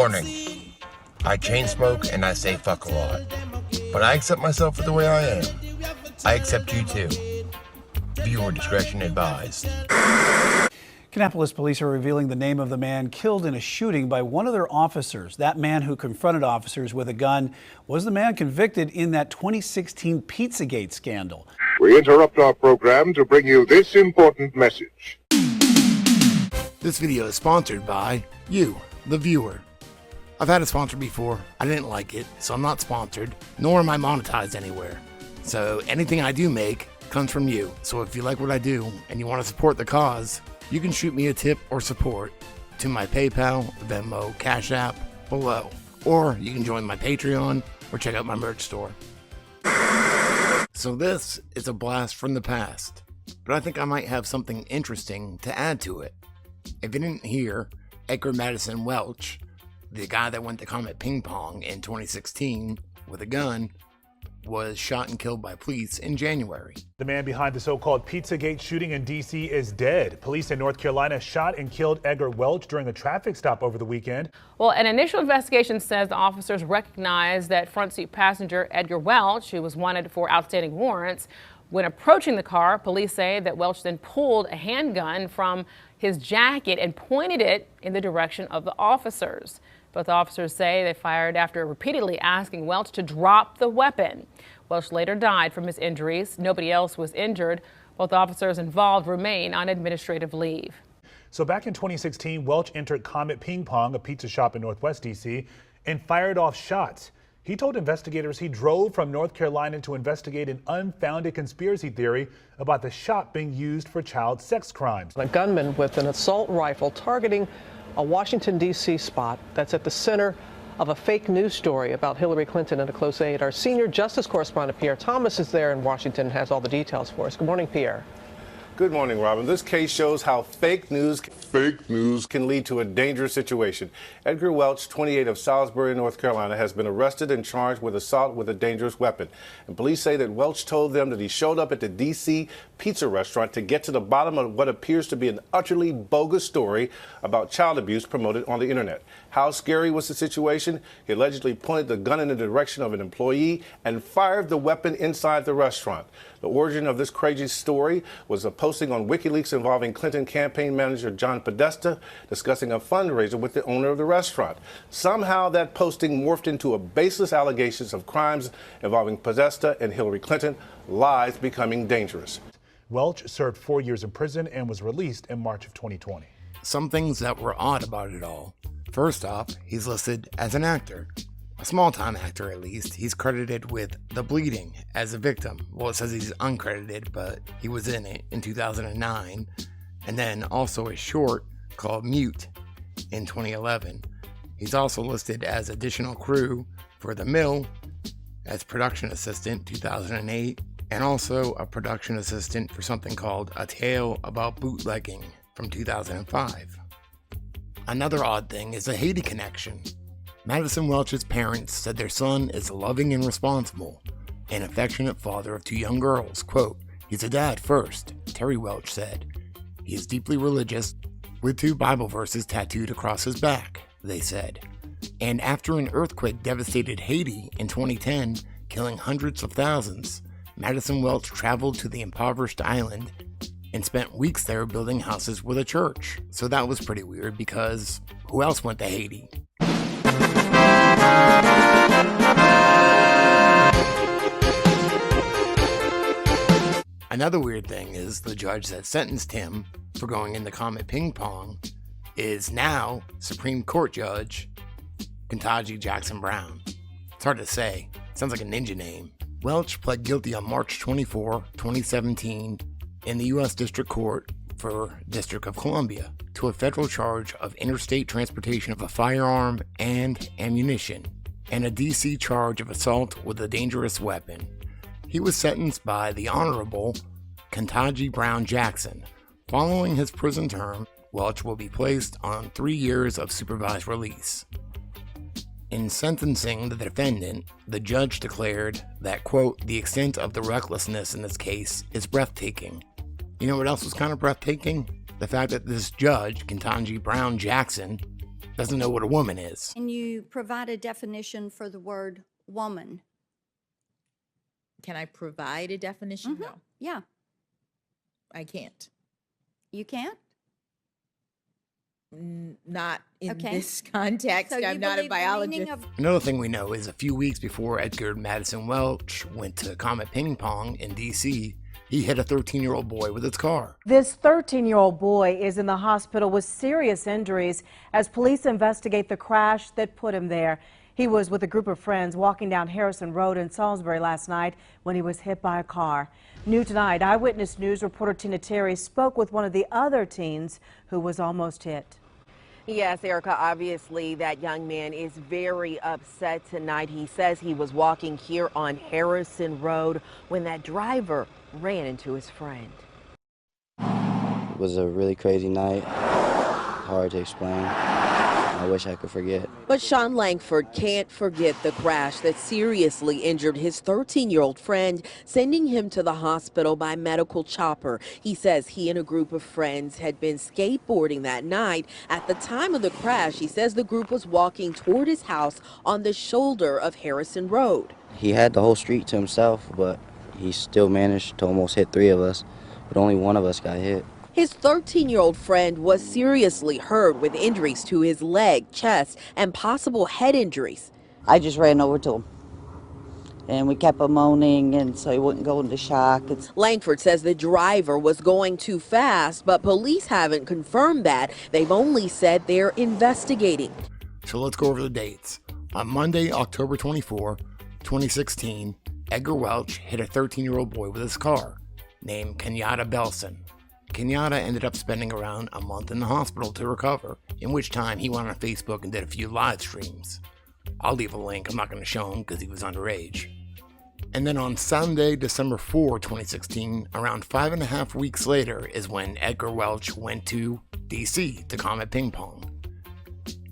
Warning. I chain smoke and I say fuck a lot. But I accept myself for the way I am. I accept you too. Viewer discretion advised. Kannapolis police are revealing the name of the man killed in a shooting by one of their officers. That man who confronted officers with a gun was the man convicted in that 2016 Pizzagate scandal. We interrupt our program to bring you this important message. This video is sponsored by you, the viewer. I've had a sponsor before. I didn't like it, so I'm not sponsored, nor am I monetized anywhere. So anything I do make comes from you. So if you like what I do and you want to support the cause, you can shoot me a tip or support to my PayPal, Venmo, Cash App below. Or you can join my Patreon or check out my merch store. So this is a blast from the past, but I think I might have something interesting to add to it. If you didn't hear, Edgar Maddison Welch, the guy that went to Comet Ping Pong in 2016 with a gun, was shot and killed by police in January. The man behind the so-called Pizzagate shooting in D.C. is dead. Police in North Carolina shot and killed Edgar Welch during a traffic stop over the weekend. Well, an initial investigation says the officers recognized that front seat passenger Edgar Welch, who was wanted for outstanding warrants. When approaching the car, police say that Welch then pulled a handgun from his jacket and pointed it in the direction of the officers. Both officers say they fired after repeatedly asking Welch to drop the weapon. Welch later died from his injuries. Nobody else was injured. Both officers involved remain on administrative leave. So back in 2016, Welch entered Comet Ping Pong, a pizza shop in Northwest D.C., and fired off shots. He told investigators he drove from North Carolina to investigate an unfounded conspiracy theory about the shop being used for child sex crimes. A gunman with an assault rifle targeting a Washington, D.C. spot that's at the center of a fake news story about Hillary Clinton and a close aide. Our senior justice correspondent Pierre Thomas is there in Washington and has all the details for us. Good morning, Pierre. Good morning, Robin. This case shows how fake news can lead to a dangerous situation. Edgar Welch, 28, of Salisbury, North Carolina, has been arrested and charged with assault with a dangerous weapon. And police say that Welch told them that he showed up at the D.C. pizza restaurant to get to the bottom of what appears to be an utterly bogus story about child abuse promoted on the internet. How scary was the situation? He allegedly pointed the gun in the direction of an employee and fired the weapon inside the restaurant. The origin of this crazy story was a posting on WikiLeaks involving Clinton campaign manager John Podesta discussing a fundraiser with the owner of the restaurant. Somehow that posting morphed into a baseless allegations of crimes involving Podesta and Hillary Clinton, lies becoming dangerous. Welch served 4 years in prison and was released in March of 2020. Some things that were odd about it all. First off, he's listed as an actor. A small-time actor, at least. He's credited with The Bleeding as a victim. Well, it says he's uncredited, but he was in it in 2009. And then also a short called Mute in 2011. He's also listed as additional crew for The Mill as production assistant 2008, and also a production assistant for something called A Tale About Bootlegging from 2005. Another odd thing is a Haiti connection. Maddison Welch's parents said their son is loving and responsible, an affectionate father of two young girls. Quote, "He's a dad first," Terry Welch said. He is deeply religious, with 2 Bible verses tattooed across his back, they said. And after an earthquake devastated Haiti in 2010, killing hundreds of thousands, Maddison Welch traveled to the impoverished island and spent weeks there building houses with a church. So that was pretty weird because who else went to Haiti? Another weird thing is the judge that sentenced him for going into Comet Ping Pong is now Supreme Court Judge Kenyatta Jackson Brown. It's hard to say. Sounds like a ninja name. Welch pled guilty on March 24, 2017 in the U.S. District Court for District of Columbia to a federal charge of interstate transportation of a firearm and ammunition, and a D.C. charge of assault with a dangerous weapon. He was sentenced by the Honorable Kenyatta Brown Jackson. Following his prison term, Welch will be placed on 3 years of supervised release. In sentencing the defendant, the judge declared that, quote, "the extent of the recklessness in this case is breathtaking." You know what else was kind of breathtaking? The fact that this judge, Kenyatta Brown Jackson, doesn't know what a woman is. Can you provide a definition for the word woman? Can I provide a definition? No, Yeah, I can't. you can't? Not in Okay. this context. So you I'm not a believe the meaning biologist. of Another thing we know is a few weeks before Edgar Maddison Welch went to Comet Ping Pong in D.C., he hit a 13-year-old boy with his car. This 13-year-old boy is in the hospital with serious injuries as police investigate the crash that put him there. He was with a group of friends walking down Harrison Road in Salisbury last night when he was hit by a car. New tonight, Eyewitness News reporter Tina Terry spoke with one of the other teens who was almost hit. Yes, Erica, obviously that young man is very upset tonight. He says he was walking here on Harrison Road when that driver ran into his friend. It was a really crazy night, hard to explain. I wish I could forget. But Sean Langford can't forget the crash that seriously injured his 13-year-old friend, sending him to the hospital by medical chopper. He says he and a group of friends had been skateboarding that night. At the time of the crash, he says the group was walking toward his house on the shoulder of Harrison Road. He had the whole street to himself, but he still managed to almost hit 3 of us, but only 1 of us got hit. His 13-year-old friend was seriously hurt with injuries to his leg, chest, and possible head injuries. I just ran over to him, and we kept him moaning, and so he wouldn't go into shock. Langford says the driver was going too fast, but police haven't confirmed that. They've only said they're investigating. So let's go over the dates. On Monday, October 24, 2016, Edgar Welch hit a 13-year-old boy with his car named Kenyatta Belton. Kenyatta ended up spending around a month in the hospital to recover, in which time he went on Facebook and did a few live streams. I'll leave a link, I'm not going to show him because he was underage. And then on Sunday, December 4, 2016, around 5.5 weeks later is when Edgar Welch went to DC to Comet Ping Pong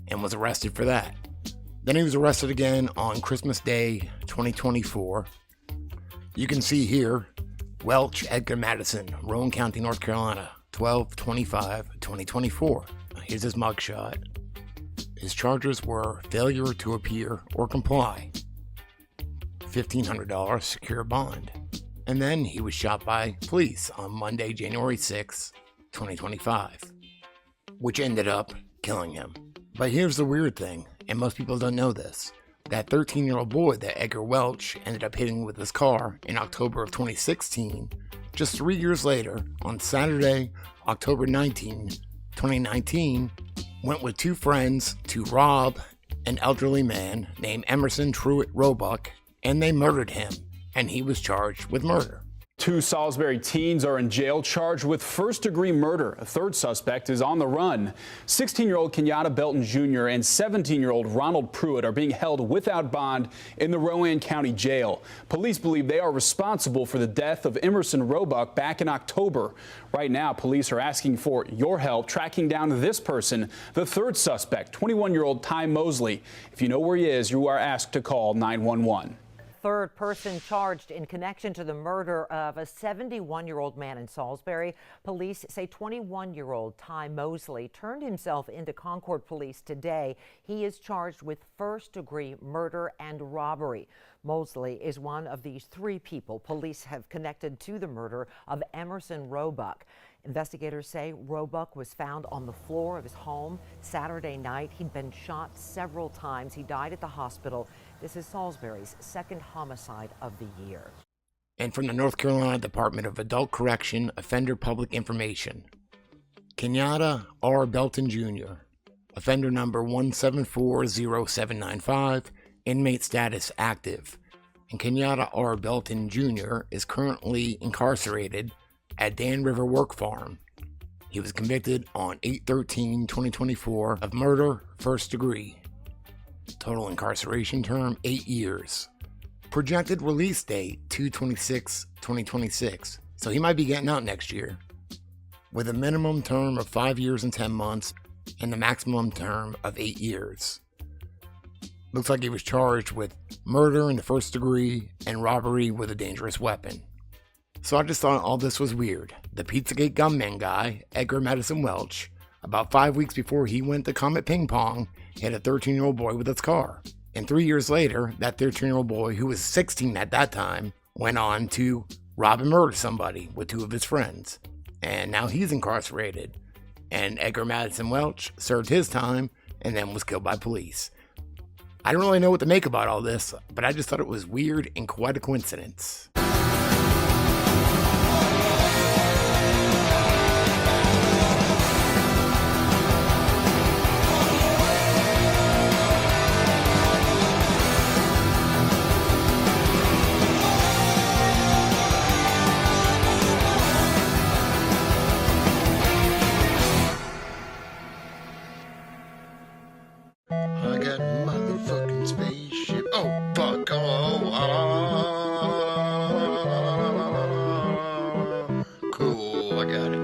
and was arrested for that. Then he was arrested again on Christmas Day 2024. You can see here, Welch, Edgar Maddison, Rowan County, North Carolina, 12/25/2024. Here's his mugshot. His charges were failure to appear or comply, $1,500 secure bond. And then he was shot by police on Monday, January 6, 2025, which ended up killing him. But here's the weird thing, and most people don't know this. That 13-year-old boy that Edgar Welch ended up hitting with his car in October of 2016, just 3 years later, on Saturday, October 19, 2019, went with 2 friends to rob an elderly man named Emerson Truett Roebuck, and they murdered him, and he was charged with murder. 2 Salisbury teens are in jail charged with first-degree murder. A 3rd suspect is on the run. 16-year-old Kenyatta Belton Jr. and 17-year-old Ronald Pruitt are being held without bond in the Rowan County Jail. Police believe they are responsible for the death of Emerson Roebuck back in October. Right now, police are asking for your help tracking down this person, the 3rd suspect, 21-year-old Ty Mosley. If you know where he is, you are asked to call 911. 3rd person charged in connection to the murder of a 71-year-old man in Salisbury. Police say 21-year-old Ty Mosley turned himself into Concord police today. He is charged with first-degree murder and robbery. Mosley is one of these 3 people police have connected to the murder of Emerson Roebuck. Investigators say Roebuck was found on the floor of his home Saturday night. He'd been shot several times. He died at the hospital. This is Salisbury's 2nd homicide of the year. And from the North Carolina Department of Adult Correction Offender Public Information, Kenyatta R. Belton Jr., offender number 1740795, inmate status active. And Kenyatta R. Belton Jr. is currently incarcerated at Dan River Work Farm. He was convicted on 8/13/2024 of murder, first degree. Total incarceration term, 8 years. Projected release date, 2/26/2026. So he might be getting out next year. With a minimum term of 5 years and 10 months and the maximum term of 8 years. Looks like he was charged with murder in the first degree and robbery with a dangerous weapon. So I just thought all this was weird. The Pizzagate gunman guy, Edgar Maddison Welch, About 5 weeks before he went to Comet Ping Pong, hit a 13-year-old boy with his car. And 3 years later, that 13-year-old boy, who was 16 at that time, went on to rob and murder somebody with 2 of his friends. And now he's incarcerated. And Edgar Maddison Welch served his time and then was killed by police. I don't really know what to make about all this, but I just thought it was weird and quite a coincidence. I got a motherfucking spaceship. Oh, fuck. Oh, cool. I got it.